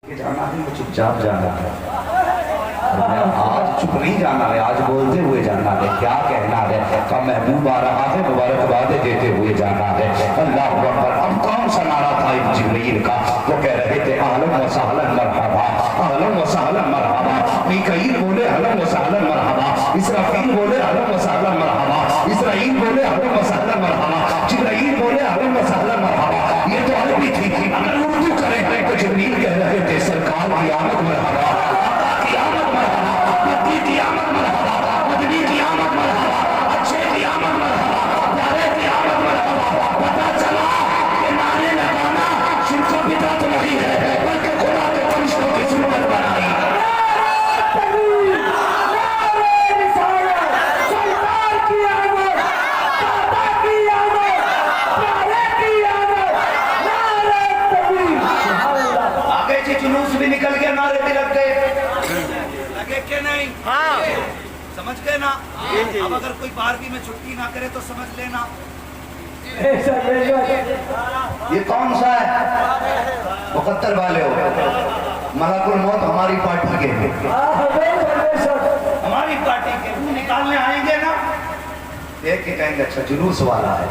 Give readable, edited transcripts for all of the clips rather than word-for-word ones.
جانا ہے تو چپ چاپ جانا ہے، آج چپ نہیں جانا ہے، آج بولتے ہوئے جانا ہے، کیا کہنا ہے، کہا محبوب آ رہا ہے، مبارکبادیں دیتے ہوئے جانا ہے۔ اللہ اکبر۔ اب کون سا نعرہ تھا جبرائیل کا؟ وہ کہہ رہے تھے اہلا و سہلا مرحبا، اہلا و سہلا مرحبا۔ میکائیل بولے اہلا و سہلا مرحبا، اسرافیل بولے اہلا و سہلا مرحبا، اسرائیل بولے اہلا و سہلا مرحبا، جبرائیل بولے اہلا و سہلا مرحبا۔ یہ تو عربی تھی، اگر اردو کریں تو جبرائیل کہہ رہے تھے سرکار کی آمد مرحبا، کی آمد مرحبا، مدنی کی آمد مرحبا، مدنی کی آمد مرحبا، اچھے کی آمد مرحبا، پیارے کی آمد مرحبا۔ پتہ چلا کہ نعرے لگانا شرک و بدعت نہیں ہے، بلکہ خدا کے فرشتوں کی سنت بنائی۔ جلوس بھی نکل گیا، نعرے بھی لگ گئے، لگے کہ نہیں؟ ہاں سمجھ گئے نا؟ اب اگر کوئی 12ویں میں چھٹی نہ کرے تو سمجھ لینا یہ کون سا ہے؟ مقدر والے ہو، ملک الموت ہماری پارٹی کے ہیں، ہماری پارٹی کے روح نکالنے آئیں گے نا، دیکھ کے کہیں گے اچھا جلوس والا ہے،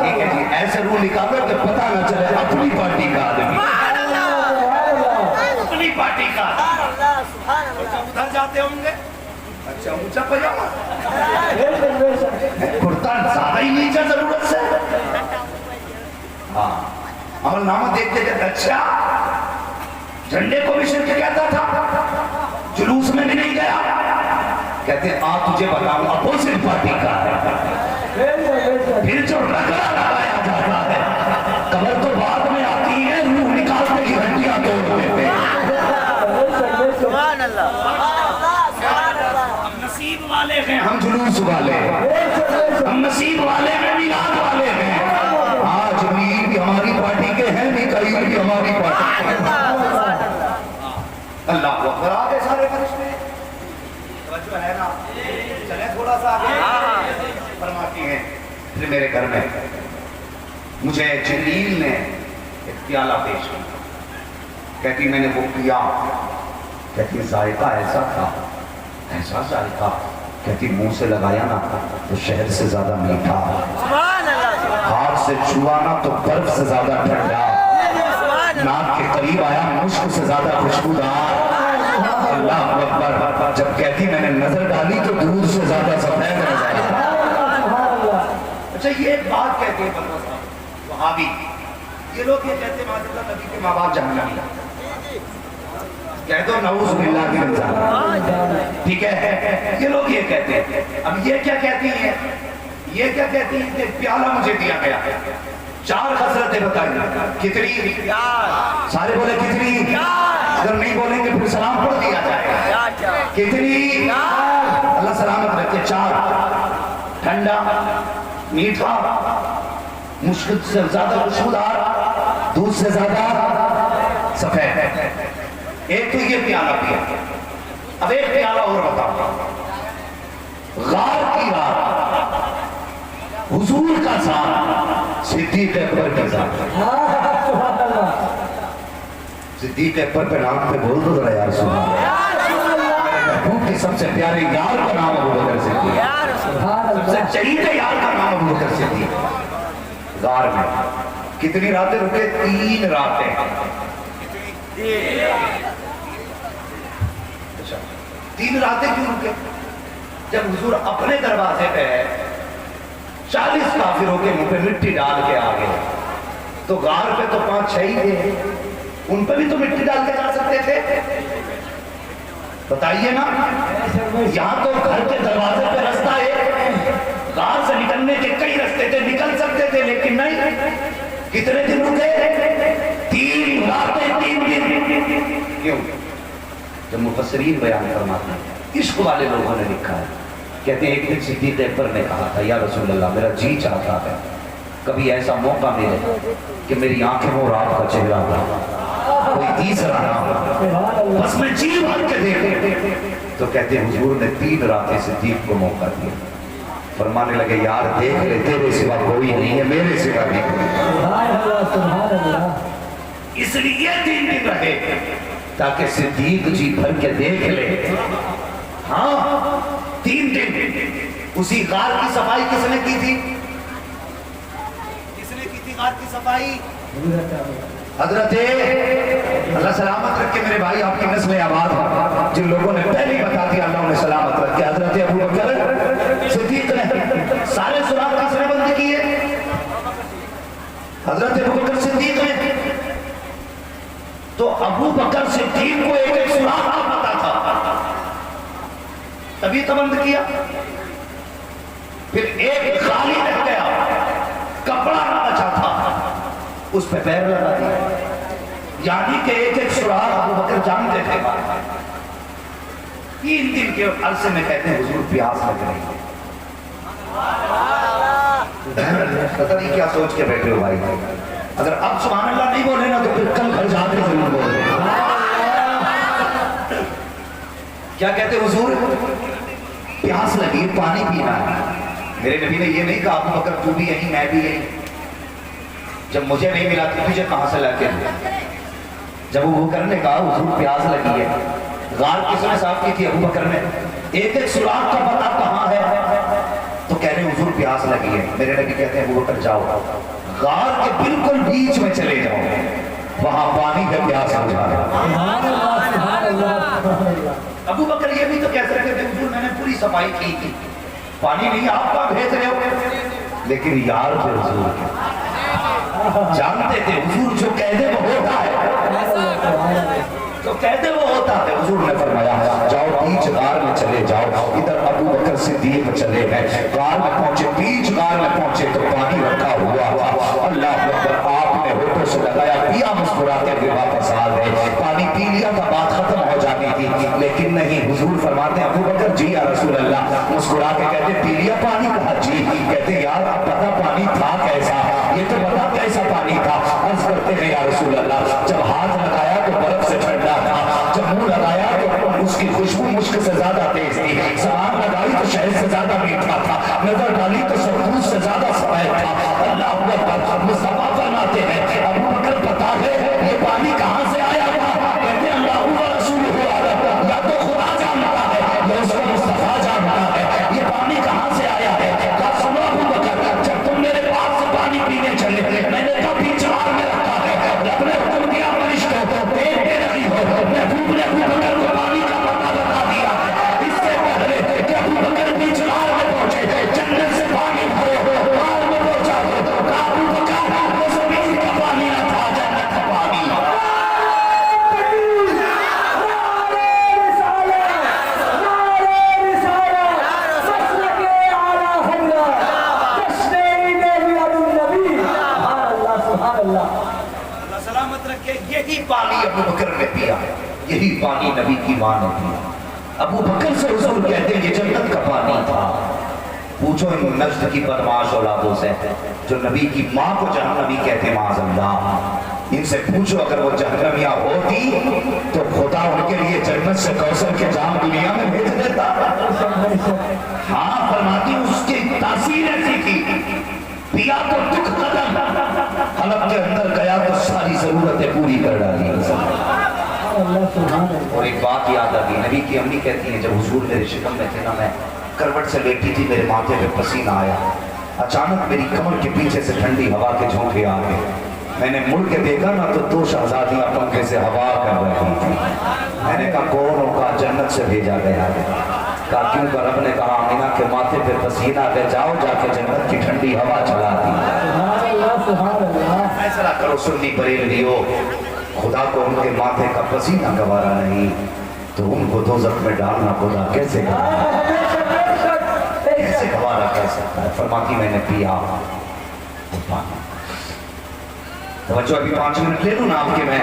ٹھیک ہے جی، ایسے روح نکالو کہ پتہ نہ چلے اپنی پارٹی کا آدمی، اپنی پارٹی کا ادھر جاتے ہوں گے، اچھا اونچا پجامہ، کرتا زیادہ ہی نیچے ضرورت سے، ہاں عمل نامہ دیکھتے کہ اچھا جھنڈے کو بھی شرک کہتا تھا، جلوس میں بھی نہیں گیا، کہتے ہیں آ تجھے بتاؤں اپوزٹ پارٹی کا ہے، پھر جو رگڑا لگایا جاتا ہے، قبر تو بعد میں آتی ہے، روح نکالنے کی ہڈیاں توڑ دیتے ہیں۔ سبحان اللہ، ہم نصیب والے ہیں، ہم جلوس والے ہیں، ہم نصیب والے ہیں، میلاد والے ہیں، آج جبرائیل بھی ہماری پارٹی کے ہیں، میکائیل بھی ہماری پارٹی کے ہیں۔ اللہ اکبر، آگے سارے فرشتے توجہ ہے نا، چلیں تھوڑا سا آگے، فرماتی ہیں پھر میرے گھر میں مجھے جبرائیل نے ایک پیالہ پیش کیا، کہتی میں نے وہ پیا، کہتی ذائقہ ایسا تھا، ایسا ذائقہ، کہتی منہ سے لگایا نا تو شہد سے زیادہ میٹھا، ہاتھ سے چھوا نا تو برف سے زیادہ ٹھنڈا، ناک کے قریب آیا مشک سے زیادہ خوشبودار۔ اللہ اکبر، جب کہتی میں نے نظر ڈالی تو دور سے زیادہ سفید نظر آیا۔ اچھا یہ ایک بات کہتے ہیں بندہ صاحب وہابی، یہ لوگ یہ کہتے ہیں معاذ اللہ نبی کے ماں باپ جہنمی ہیں، کہہ دو نعوذ باللہ کی نظر، ٹھیک ہے، یہ لوگ یہ کہتے ہیں۔ اب یہ کیا کہتی ہیں؟ یہ کیا کہتی ہیں کہ پیالہ مجھے دیا گیا، 4 خصلتیں بتائیں، کتنی؟ سارے بولے کتنی؟ اگر نہیں بولیں گے پھر سلام پڑھ دیا جائے گا، کتنی؟ اللہ سلامت رکھے، 4، ٹھنڈا، میٹھا، مشکل سے زیادہ خوشبودار، دودھ سے زیادہ سفید۔ ایک تو یہ پیالہ پیا، اب ایک پیالہ اور بتاؤ، غار کی رات، حضور کا ساتھ، صدیق اکبر کا ساتھ، صدیق اکبر پہ نام پہ بول دو ذرا یا رسول اللہ، محبوب کی سب سے پیارے یار کا نام ابو بکر صدیق، سب سے چہیتے یار کا نام ابو بکر صدیق۔ غار میں کتنی راتیں رکے؟ 3 راتیں۔ 3 راتیں کیوں رکے؟ جب حضور اپنے دروازے پہ ہے، 40 کافروں کے منہ پہ مٹی ڈال کے آگے، تو غار پہ تو 5-6 ہی تھے، ان پہ بھی تو مٹی ڈال کے جا سکتے تھے، بتائیے نا، یہاں تو گھر کے دروازے پہ رستہ ہے، غار سے نکلنے کے کئی رستے تھے، نکل سکتے تھے، لیکن نہیں، کتنے دن رکے؟ 3 راتیں 3 دن۔ کیوں؟ جب مفسرین بیان فرماتے ہیں، عشق والے لوگوں نے لکھا ہے، کہتے ہیں ایک دن صدیق اکبر نے کہا تھا یا رسول اللہ میرا جی چاہتا ہے کبھی ایسا موقع ملے کہ میری آنکھیں ہو رات کا چہرہ ہو، کوئی تیسرا نہ ہو، بس میں جی بھر کے دیکھوں۔ تو کہتے ہیں حضور نے 3 راتیں صدیق کو موقع دیا، فرمانے لگے یار دیکھ لے، تیرے سوا کوئی نہیں ہے، میرے سوا بھی کوئی نہیں۔ اس لیے 3 دن رہے تاکہ صدیق جی بھر کے دیکھ لے. ہاں 3 دن. اسی غار کی صفائی کس نے کی تھی؟ کس نے کی تھی غار کی صفائی؟ حضرت اللہ سلامت رکھ کے میرے بھائی آپ کی نسل آباد ہو. جن لوگوں نے پہلے بتا دیا اللہ انہیں سلامت رکھ کے. حضرت ابو بکر صدیق نے سارے سوراخ کس نے بند کیے؟ حضرت ابو بکر صدیق نے. تو ابو بکر صدیق کو ایک سوراخ پتا تھا تبھی تو بند کیا. پھر ایک خالی رہ گیا, کپڑا نہ بچا تھا, اس پہ پیر لگا دیا. یعنی کہ ایک سوراخ ابو بکر جانتے تھے. 3 دن کے عرصے میں کہتے ہیں حضور پیاس لگ رہی ہے. پتہ نہیں کیا سوچ کے بیٹھے ہو بھائی. اگر اب سبحان اللہ نہیں بولے نا تو پھر کل گھر جا کے ضرور بولے. کیا کہتے حضور پیاس لگی, پانی پینا ہے. میرے نبی نے یہ نہیں کہا ابو بکر تو بھی یہیں میں بھی یہیں. جب مجھے نہیں ملا تو تجھے کہاں سے لا کے دیا. جب ابو بکر نے کہا حضور پیاس لگی ہے, غار کس نے صاف کی تھی؟ ابو بکر نے. ایک سوراخ کا پتہ کہاں ہے؟ تو کہہ رہے حضور پیاس لگی ہے. میرے نبی کہتے ہیں ابو بکر جاؤ غار کے بالکل بیچ میں چلے جاؤ, وہاں پانی کا پیاس ہو جائے. ابو بکر یہ بھی تو کہہ سکتے تھے حضور میں نے پوری صفائی کی تھی, پانی نہیں آپ کا بھیج رہے ہو. لیکن یار جو حضور جانتے تھے حضور جو کہہ دے وہ ہوتا ہے, تو کہتے وہ ہوتا ہے. حضور نے فرمایا جاؤ بیچ غار میں چلے جاؤ. ادھر ابو بکر صدیق چلے گئے, غار میں پہنچے, بیچ غار میں پہنچے تو پانی رکھا ہوا تھا. اللہ اکبر, آپ نے ہوٹوں سے لگایا, پیا, مسکراتے ہوئے واپس آ گئے. پانی پی لیا تھا, بات ختم ہو جانی تھی, لیکن نہیں. حضور فرماتے ہیں ابو بکر جی یا رسول اللہ. مسکرا کے کہتے پی لیا پانی؟ کہا جی. کہتے یار اب پتا پانی تھا کیسا, یہ تو بتا کیسا پانی تھا. عرض کرتے ہیں یا رسول اللہ جب ہاتھ لگایا تو برف سے ٹھنڈا تھا, جب منہ لگایا تو اس کی خوشبو مشک سے زیادہ تیز تھی, زبان لگائی تو شہد سے زیادہ میٹھا تھا, نظر ڈالی تو سرخوش سے زیادہ سفید تھا. اللہ اکبر. مصطفیٰ فرماتے ہیں ابو بکر پتا ہے یہ پانی کہاں سے آیا تھا؟ کہتے ہیں اللہ و رسولہ اعلم, یا تو خدا جانتا ہے یا اس کو مصطفیٰ جانتا ہے. یہ پانی کہاں سے آیا ہے؟ کہا سنو ابو بکر, جب تم میرے پاس سے پانی پینے چلے میں نے کبھی چار میں رکھا ہے, رب نے حکم دیا فرشتوں کو پیٹ پہ رکھی ہو, محبوب نے ابو بکر کو پانی کا پتہ بتا دیا ہے. اس سے پہلے کہ ابو بکر بیچ غار میں پہنچے, جنت سے پانی بھرے ہو, غار میں پہنچا ہو, کہا ابو بکر وہ زمین کا پانی نہ تھا, جنت کا پانی. اللہ سلامت رکھے. یہی پانی ابو بکر نے پیا, یہی پانی نبی کی ماں نے پیا. ابو بکر سے حضور کہتے ہیں یہ جنت کا پانی تھا. پوچھو ان نجد کی بدمعاش اولادوں سے جو نبی کی ماں کو جہنمی کہتے ہیں معاذ اللہ, ان سے پوچھو اگر وہ جہنمیہ ہوتی تو خدا ان کے لیے جنت سے کوثر کے جام دنیا میں بھیج دیتا. ہاں فرماتی اس کی تاثیر ایسی تھی, پیا تو دکھ ختم, حلق کے اندر گیا تو ساری ضرورتیں پوری کر ڈالی. اور ایک بات یاد آ گئی, نبی کی امی کہتی ہیں جب حضور میرے شکم میں تھے نا, میں کروٹ سے لیٹی تھی, میرے ماتھے پہ پسینہ آیا, اچانک میری کمر کے پیچھے سے ٹھنڈی ہوا کے جھونکے آ گئے. میں نے مڑ کے دیکھا نا تو 2 شہزادیاں پنکھے سے ہوا کر رہی تھی. میں نے کہا کون ہوگا؟ جنت سے بھیجا گیا ہے. کہا کیوں؟ کہ رب نے کہا آمینہ کے ماتھے پہ پسینہ آ گئے, جاؤ جا کے جنت کی ٹھنڈی ہوا چلا دی. فیصلہ کرو سنی بریلویو, خدا کو ان کے ماتھے کا پسینہ گوارا نہیں تو ان کو دوزخ میں ڈالنا خدا کیسے گوارا کر سکتا ہے. فرماتی میں نے پیا وہ پانی. توجہ ابھی 5 منٹ لے لوں نا آپ کے, میں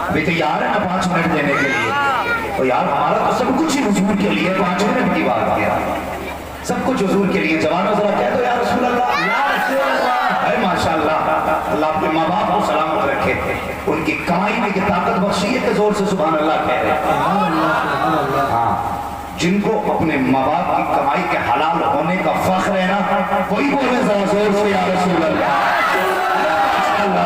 ابھی تیار ہے نا 5 منٹ دینے کے لیے. تو یار ہمارا تو سب کچھ ہی حضور کے لیے, 5 منٹ کی بات کیا, سب کچھ حضور کے لیے. جوانوں ذرا کہہ دو یا رسول اللہ, یا رسول اللہ. اے ماشاءاللہ, اللہ اپنے ماں باپ کو سلامت رکھے, ان کی کمائی میں یہ طاقت بخشی ہے کہ زور سے سبحان اللہ کہہ رہے. ہاں, جن کو اپنے ماں باپ کی کمائی کے حلال ہونے کا فخر ہے نا, وہی بولے ذرا زور سے یا رسول اللہ. اللہ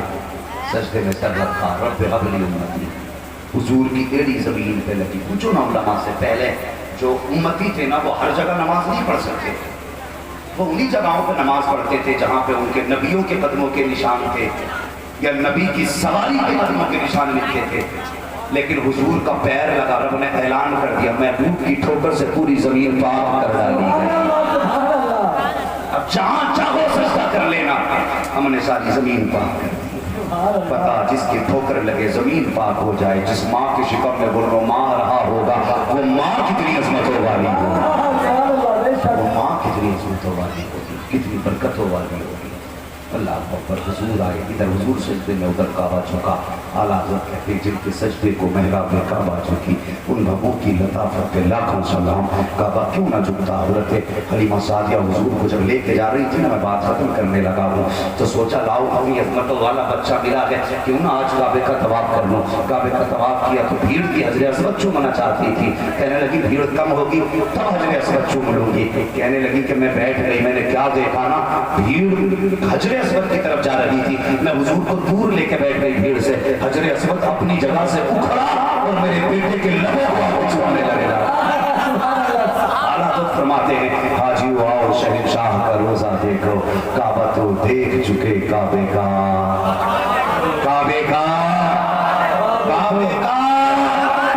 کے سجدے میں سر رکھا، رب حبلی امتی، حضور کی ایڑی زمین پہ لگی. پوچھو نا علماء سے، پہلے جو امتی تھے نا وہ ہر جگہ نماز نہیں پڑھ سکتے، وہ انہی جگہوں پہ نماز پڑھتے تھے جہاں پہ ان کے نبیوں کے قدموں کے نشان تھے یا نبی کی سواری کے قدموں کے نشان لکھتے تھے. لیکن حضور کا پیر لگا، رب نے اعلان کر دیا محبوب کی ٹھوکر سے پوری زمین پاک کر ڈالی گئی. اب جہاں چاہو سجدہ کر لینا، ہم نے ساری زمین پاک کر دی. پتا جس کی ٹھوکر لگے زمین پاک ہو جائے، جس ماں کے شکم میں گلو ماں رہا ہوگا، وہ ماں کتنی عظمتوں والی ہوگی، وہ ماں کتنی عظمتوں والی ہوگی، کتنی برکتوں والی ہوگی. اللہ اکبر. حضور آئے، ادھر حضور سجدے میں، ادھر کعبہ جھکا. اعلیٰ حضرت کہتے ہیں جن کے سجدے کو محراب میں کعبہ جھکی، ان لوگوں کی لطافت پہ لاکھوں سلام. کعبہ کیوں نہ جھکتا؟ حضرت حلیمہ سعدیہ حضور کو جب لے کے جا رہی تھی نا، میں بات ختم کرنے لگا ہوں تو سوچا لاؤ اپنی عظمتوں والا بچہ ملا ہے، کیوں نہ آج کعبے کا طواف کر لوں. کعبے کا طواف کیا تو بھیڑ کی حضرت اسود چومنا چاہتی تھی، کہنے لگی بھیڑ کم ہوگی تب حضرت اسود چوم لوں گی. کہنے لگی کہ میں بیٹھ گئی، میں نے کیا دیکھا نا، بھیڑ حجر اسود کی طرف جا رہی تھی، میں حضور کو دور لے کے بیٹھ گئی بھیڑ سے. حجر اسود اپنی جگہ سے اکھڑا اور میرے بیٹے کے لبوں کو چومنے لگے. اعلیٰ حضرت فرماتے ہیں حاجیو آؤ شہنشاہ کا روزہ دیکھو، کعبہ تو دیکھ چکے کعبے کا، کعبے کا، کعبے کا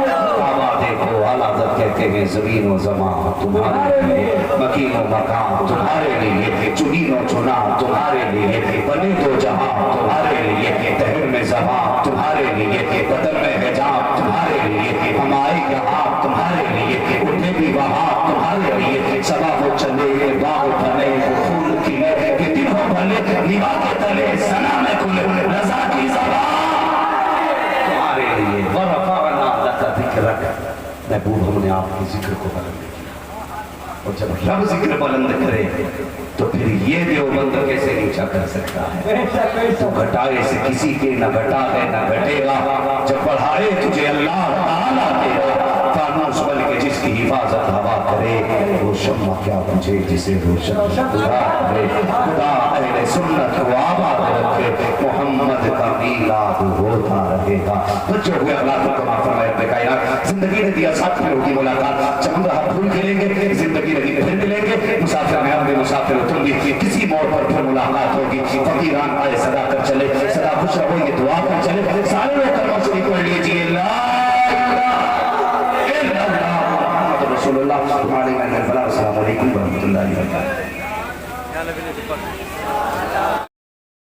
کعبہ دیکھو. اعلیٰ حضرت کہتے ہیں زمین و زمان تمہارے لیے، مکین و مکان تمہارے لیے، چنین و چنا تمہارے لیے، بنے دو جہاں تمہارے لیے، دہر میں زبان تمہارے لیے، بدن میں حجاب تمہارے لیے، ہمارے یہاں تمہارے لیے، اٹھے بھی وہاں تمہارے لیے. سبا ہو چلے باغ بھلے پھول کھلے، کہ دن ہو بھلے نوا کے تلے سنا میں کھلے، رضا کی زبان تمہارے لیے. ورفعنا لک ذکرک، محبوب ہم نے آپ کے ذکر کو بلند کیا. اور جب رب ذکر بلند کرے تو پھر یہ دیوبند کیسے نیچا کر سکتا ہے؟ تو گھٹائے سے کسی کے نہ گھٹا ہے نہ گھٹے گا، جب بڑھائے تجھے اللہ تعالیٰ دے گا. فانوس بن کے جس کی حفاظت ہوا کرے، وہ شمع کیا مجھے جسے روشن خدا کرے. خدا اہل سنت کو آباد رکھے، محمد کا میلاد ہوتا رہے گا. بچے ہوئے اللہ کو کما فرمائے اپنے کائنات. زندگی نے دیا ساتھ میں ہوگی ملاقات، چمن رہا پھول کھلیں گے، زندگی نے دی پھر ملیں گے. مسافر میں ہم بھی مسافر ہو، تم بھی کسی موڑ پر پھر ملاقات ہوگی. فقیران آئے صدا کر چلے، صدا خوش رہو یہ دعا کر چلے. سارے لوگ کلمہ شریف پڑھ لیجیے لا الہ الا اللہ محمد رسول اللہ. السلام علیکم ورحمۃ اللہ وبرکاتہ.